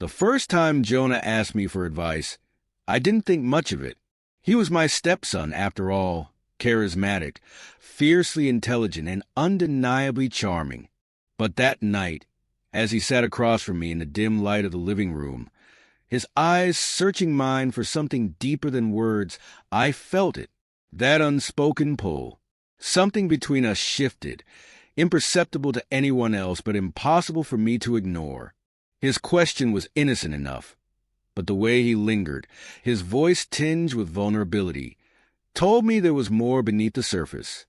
The first time Jonah asked me for advice, I didn't think much of it. He was my stepson, after all, charismatic, fiercely intelligent, and undeniably charming. But that night, as he sat across from me in the dim light of the living room, his eyes searching mine for something deeper than words, I felt it, that unspoken pull. Something between us shifted, imperceptible to anyone else but impossible for me to ignore. His question was innocent enough, but the way he lingered, his voice tinged with vulnerability, told me there was more beneath the surface.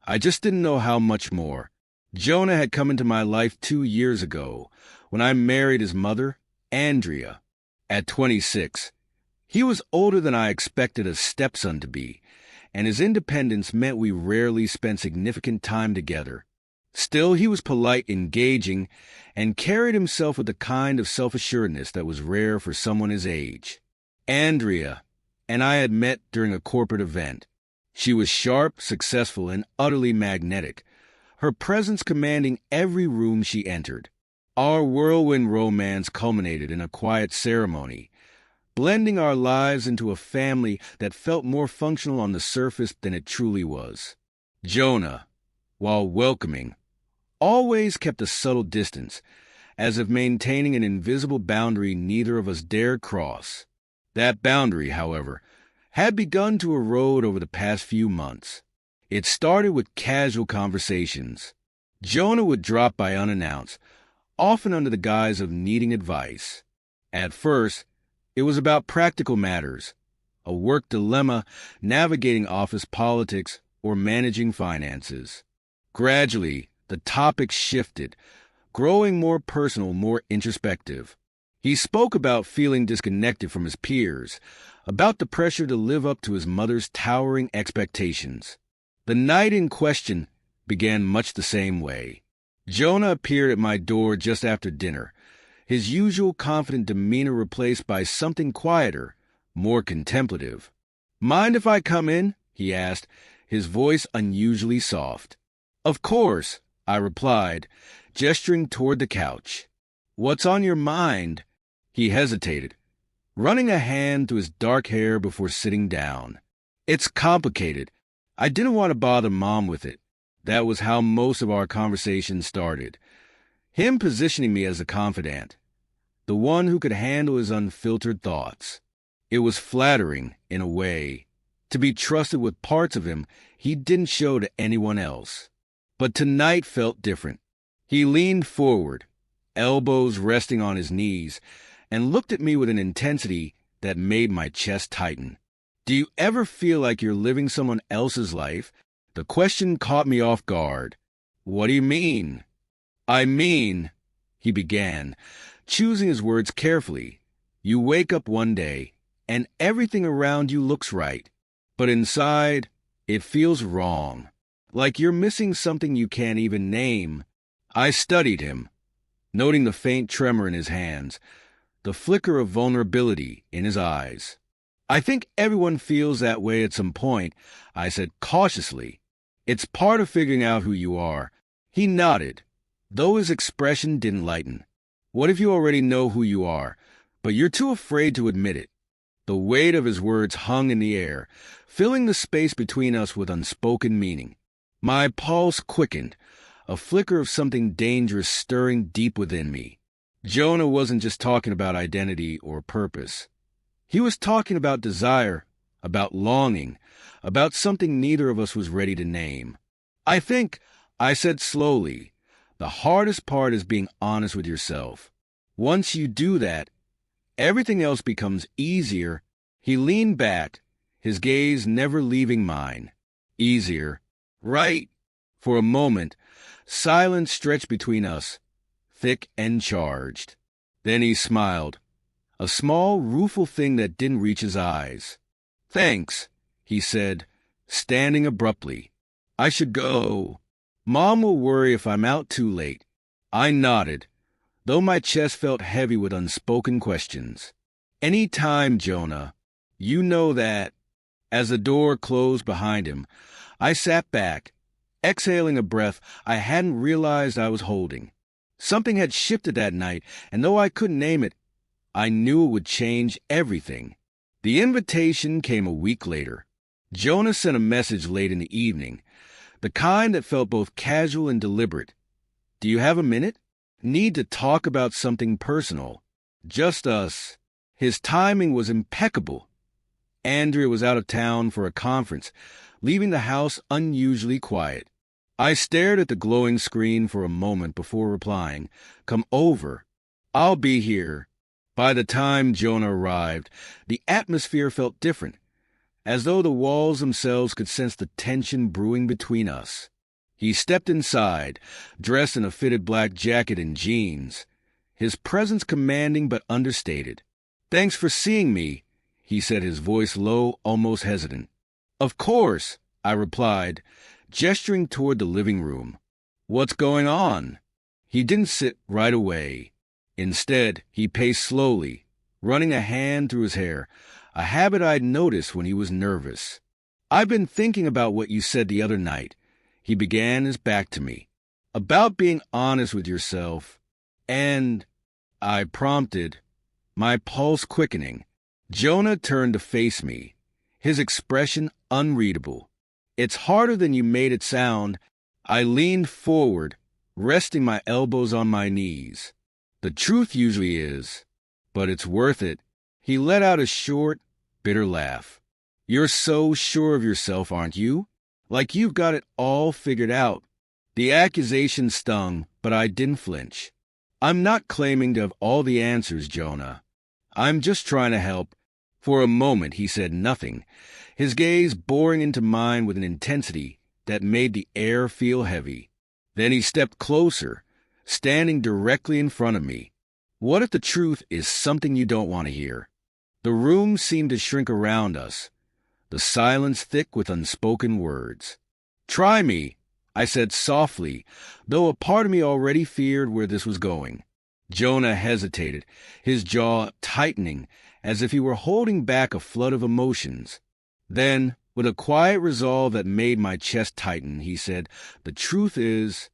I just didn't know how much more. Jonah had come into my life 2 years ago, when I married his mother, Andrea, at 26. He was older than I expected a stepson to be, and his independence meant we rarely spent significant time together. Still, he was polite, engaging, and carried himself with the kind of self-assuredness that was rare for someone his age. Andrea and I had met during a corporate event. She was sharp, successful, and utterly magnetic, her presence commanding every room she entered. Our whirlwind romance culminated in a quiet ceremony, blending our lives into a family that felt more functional on the surface than it truly was. Jonah, while welcoming, always kept a subtle distance, as if maintaining an invisible boundary neither of us dared cross. That boundary, however, had begun to erode over the past few months. It started with casual conversations. Jonah would drop by unannounced, often under the guise of needing advice. At first, it was about practical matters, a work dilemma, navigating office politics, or managing finances. Gradually, the topic shifted, growing more personal, more introspective. He spoke about feeling disconnected from his peers, about the pressure to live up to his mother's towering expectations. The night in question began much the same way. Jonah appeared at my door just after dinner, his usual confident demeanor replaced by something quieter, more contemplative. "Mind if I come in?" he asked, his voice unusually soft. "Of course," I replied, gesturing toward the couch. "What's on your mind?" He hesitated, running a hand through his dark hair before sitting down. "It's complicated. I didn't want to bother Mom with it." That was how most of our conversations started. Him positioning me as a confidant, the one who could handle his unfiltered thoughts. It was flattering, in a way, to be trusted with parts of him he didn't show to anyone else. But tonight felt different. He leaned forward, elbows resting on his knees, and looked at me with an intensity that made my chest tighten. "Do you ever feel like you're living someone else's life?" The question caught me off guard. "What do you mean?" "I mean," he began, choosing his words carefully, "you wake up one day, and everything around you looks right. But inside, it feels wrong. Like you're missing something you can't even name." I studied him, noting the faint tremor in his hands, the flicker of vulnerability in his eyes. "I think everyone feels that way at some point," I said cautiously. "It's part of figuring out who you are." He nodded, though his expression didn't lighten. "What if you already know who you are, but you're too afraid to admit it?" The weight of his words hung in the air, filling the space between us with unspoken meaning. My pulse quickened, a flicker of something dangerous stirring deep within me. Jonah wasn't just talking about identity or purpose. He was talking about desire, about longing, about something neither of us was ready to name. "I think," I said slowly, "the hardest part is being honest with yourself. Once you do that, everything else becomes easier." He leaned back, his gaze never leaving mine. "Easier, right?" For a moment, silence stretched between us, thick and charged. Then he smiled, a small, rueful thing that didn't reach his eyes. "Thanks," he said, standing abruptly. "I should go. Mom will worry if I'm out too late." I nodded, though my chest felt heavy with unspoken questions. "Any time, Jonah. You know that." As the door closed behind him, I sat back, exhaling a breath I hadn't realized I was holding. Something had shifted that night, and though I couldn't name it, I knew it would change everything. The invitation came a week later. Jonah sent a message late in the evening, the kind that felt both casual and deliberate. Do you have a minute? Need to talk about something personal. Just us. His timing was impeccable. Andrea was out of town for a conference, leaving the house unusually quiet. I stared at the glowing screen for a moment before replying, "Come over. I'll be here." By the time Jonah arrived, the atmosphere felt different, as though the walls themselves could sense the tension brewing between us. He stepped inside, dressed in a fitted black jacket and jeans, his presence commanding but understated. "Thanks for seeing me," he said, his voice low, almost hesitant. "Of course," I replied, gesturing toward the living room. "What's going on?" He didn't sit right away. Instead, he paced slowly, running a hand through his hair, a habit I'd noticed when he was nervous. "I've been thinking about what you said the other night," he began, his back to me, "about being honest with yourself. And," I prompted, my pulse quickening. Jonah turned to face me, his expression unreadable. "It's harder than you made it sound." I leaned forward, resting my elbows on my knees. "The truth usually is, but it's worth it." He let out a short, bitter laugh. "You're so sure of yourself, aren't you? Like you've got it all figured out." The accusation stung, but I didn't flinch. "I'm not claiming to have all the answers, Jonah. I'm just trying to help." For a moment he said nothing, his gaze boring into mine with an intensity that made the air feel heavy. Then he stepped closer, standing directly in front of me. "What if the truth is something you don't want to hear?" The room seemed to shrink around us, the silence thick with unspoken words. "Try me," I said softly, though a part of me already feared where this was going. Jonah hesitated, his jaw tightening as if he were holding back a flood of emotions. Then, with a quiet resolve that made my chest tighten, he said, "The truth is,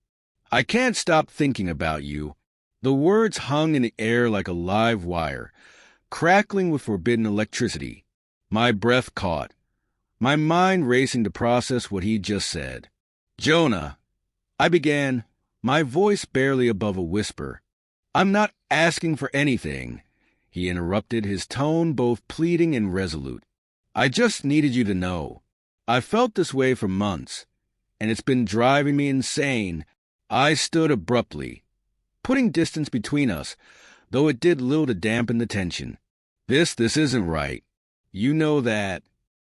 I can't stop thinking about you." The words hung in the air like a live wire, crackling with forbidden electricity. My breath caught, my mind racing to process what he'd just said. "Jonah," I began, my voice barely above a whisper. "I'm not asking for anything," he interrupted, his tone both pleading and resolute. "I just needed you to know. I've felt this way for months, and it's been driving me insane." I stood abruptly, putting distance between us, though it did little to dampen the tension. This isn't right. You know that."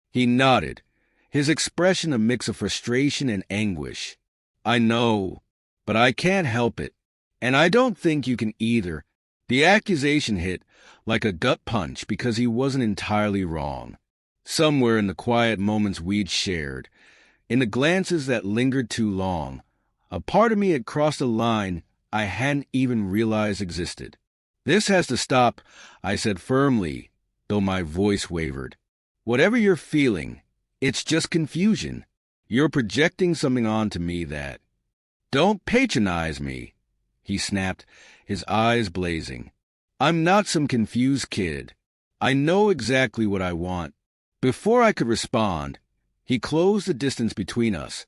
He nodded, his expression a mix of frustration and anguish. "I know, but I can't help it. And I don't think you can either." The accusation hit like a gut punch because he wasn't entirely wrong. Somewhere in the quiet moments we'd shared, in the glances that lingered too long, a part of me had crossed a line I hadn't even realized existed. "This has to stop," I said firmly, though my voice wavered. "Whatever you're feeling, it's just confusion. You're projecting something onto me that—" "Don't patronize me," he snapped, his eyes blazing. "I'm not some confused kid. I know exactly what I want." Before I could respond, he closed the distance between us,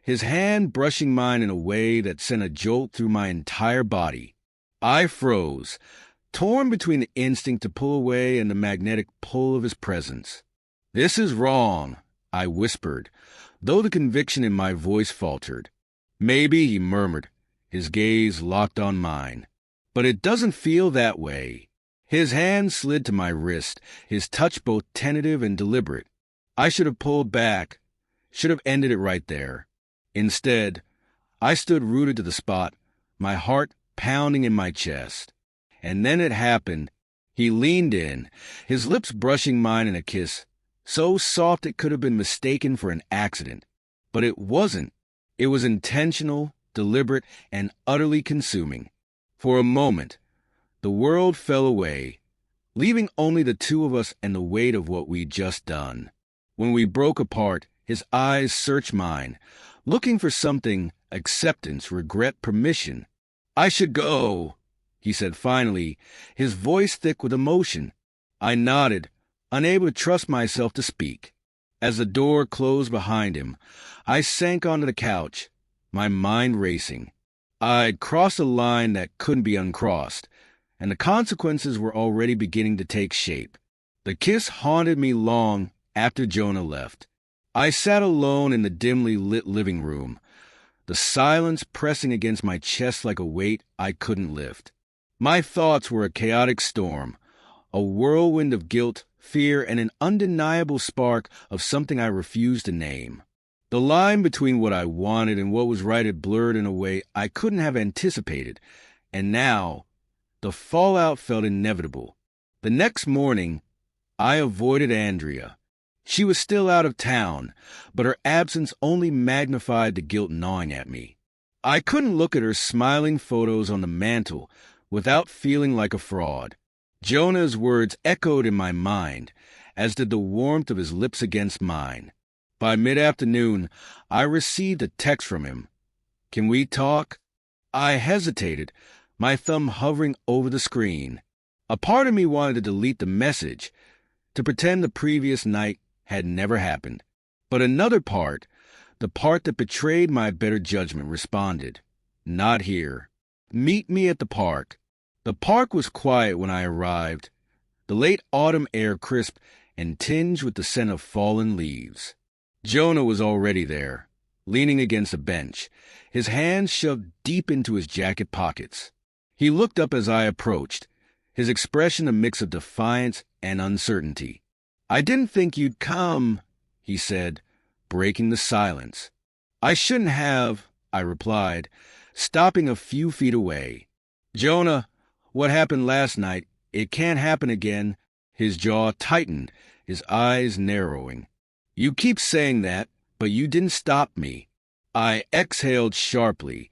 his hand brushing mine in a way that sent a jolt through my entire body. I froze, torn between the instinct to pull away and the magnetic pull of his presence. "This is wrong," I whispered, though the conviction in my voice faltered. "Maybe," he murmured, his gaze locked on mine. "But it doesn't feel that way." His hand slid to my wrist, his touch both tentative and deliberate. I should have pulled back, should have ended it right there. Instead, I stood rooted to the spot, my heart pounding in my chest. And then it happened. He leaned in, his lips brushing mine in a kiss, so soft it could have been mistaken for an accident. But it wasn't. It was intentional, deliberate, and utterly consuming. For a moment, the world fell away, leaving only the two of us and the weight of what we'd just done. When we broke apart, his eyes searched mine, looking for something: acceptance, regret, permission. "I should go," he said finally, his voice thick with emotion. I nodded, unable to trust myself to speak. As the door closed behind him, I sank onto the couch, my mind racing. I'd crossed a line that couldn't be uncrossed, and the consequences were already beginning to take shape. The kiss haunted me long after Jonah left. I sat alone in the dimly lit living room, the silence pressing against my chest like a weight I couldn't lift. My thoughts were a chaotic storm, a whirlwind of guilt, fear, and an undeniable spark of something I refused to name. The line between what I wanted and what was right had blurred in a way I couldn't have anticipated, and now the fallout felt inevitable. The next morning, I avoided Andrea. She was still out of town, but her absence only magnified the guilt gnawing at me. I couldn't look at her smiling photos on the mantel without feeling like a fraud. Jonah's words echoed in my mind, as did the warmth of his lips against mine. By mid-afternoon, I received a text from him. "Can we talk?" I hesitated, my thumb hovering over the screen. A part of me wanted to delete the message, to pretend the previous night had never happened. But another part, the part that betrayed my better judgment, responded, "Not here. Meet me at the park." The park was quiet when I arrived, the late autumn air crisp and tinged with the scent of fallen leaves. Jonah was already there, leaning against a bench, his hands shoved deep into his jacket pockets. He looked up as I approached, his expression a mix of defiance and uncertainty. "I didn't think you'd come," he said, breaking the silence. "I shouldn't have," I replied, stopping a few feet away. "Jonah, what happened last night, it can't happen again." His jaw tightened, his eyes narrowing. "You keep saying that, but you didn't stop me." I exhaled sharply,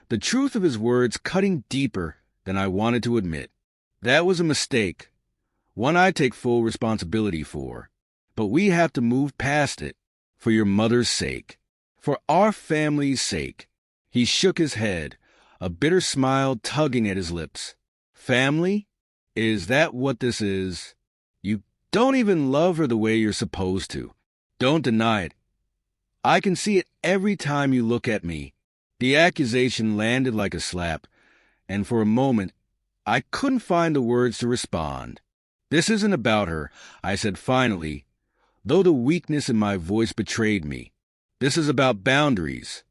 the truth of his words cutting deeper than I wanted to admit. "That was a mistake, one I take full responsibility for. But we have to move past it, for your mother's sake, for our family's sake." He shook his head, a bitter smile tugging at his lips. "Family? Is that what this is? You don't even love her the way you're supposed to. Don't deny it. I can see it every time you look at me." The accusation landed like a slap, and for a moment, I couldn't find the words to respond. "This isn't about her," I said finally, though the weakness in my voice betrayed me. "This is about boundaries,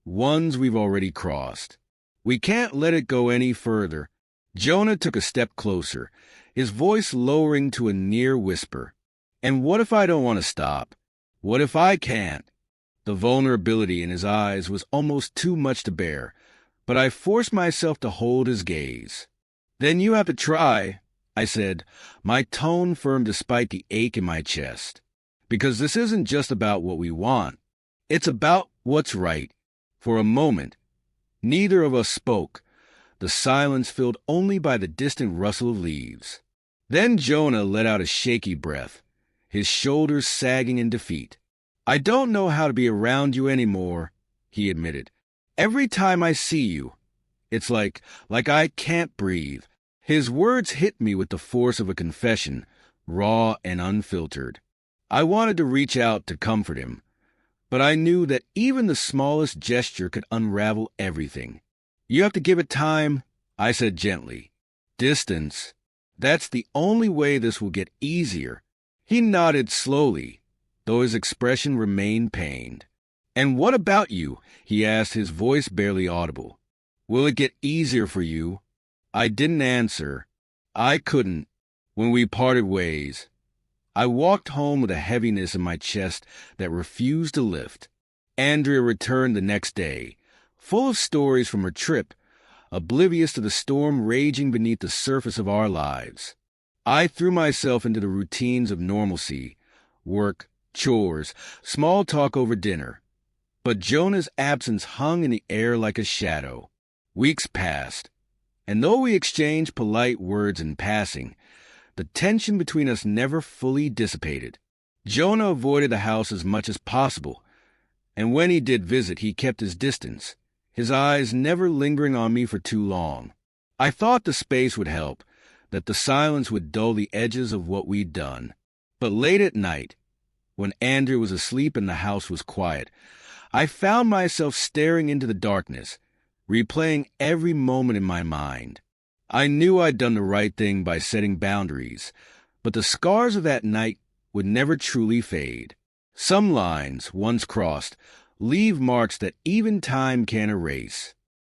ones we've already crossed. We can't let it go any further." Jonah took a step closer, his voice lowering to a near whisper. "And what if I don't want to stop? What if I can't?" The vulnerability in his eyes was almost too much to bear, but I forced myself to hold his gaze. "Then you have to try," I said, my tone firm despite the ache in my chest. "Because this isn't just about what we want. It's about what's right." For a moment, neither of us spoke, the silence filled only by the distant rustle of leaves. Then Jonah let out a shaky breath, his shoulders sagging in defeat. "I don't know how to be around you anymore," he admitted. "Every time I see you, it's like I can't breathe." His words hit me with the force of a confession, raw and unfiltered. I wanted to reach out to comfort him, but I knew that even the smallest gesture could unravel everything. "You have to give it time," I said gently. "Distance. That's the only way this will get easier." He nodded slowly, though his expression remained pained. "And what about you?" he asked, his voice barely audible. "Will it get easier for you?" I didn't answer. I couldn't. When we parted ways, I walked home with a heaviness in my chest that refused to lift. Andrea returned the next day, full of stories from her trip, oblivious to the storm raging beneath the surface of our lives. I threw myself into the routines of normalcy, work, chores, small talk over dinner. But Jonah's absence hung in the air like a shadow. Weeks passed, and though we exchanged polite words in passing, the tension between us never fully dissipated. Jonah avoided the house as much as possible, and when he did visit, he kept his distance, his eyes never lingering on me for too long. I thought the space would help, that the silence would dull the edges of what we'd done. But late at night, when Andrew was asleep and the house was quiet, I found myself staring into the darkness, replaying every moment in my mind. I knew I'd done the right thing by setting boundaries, but the scars of that night would never truly fade. Some lines, once crossed, leave marks that even time can't erase.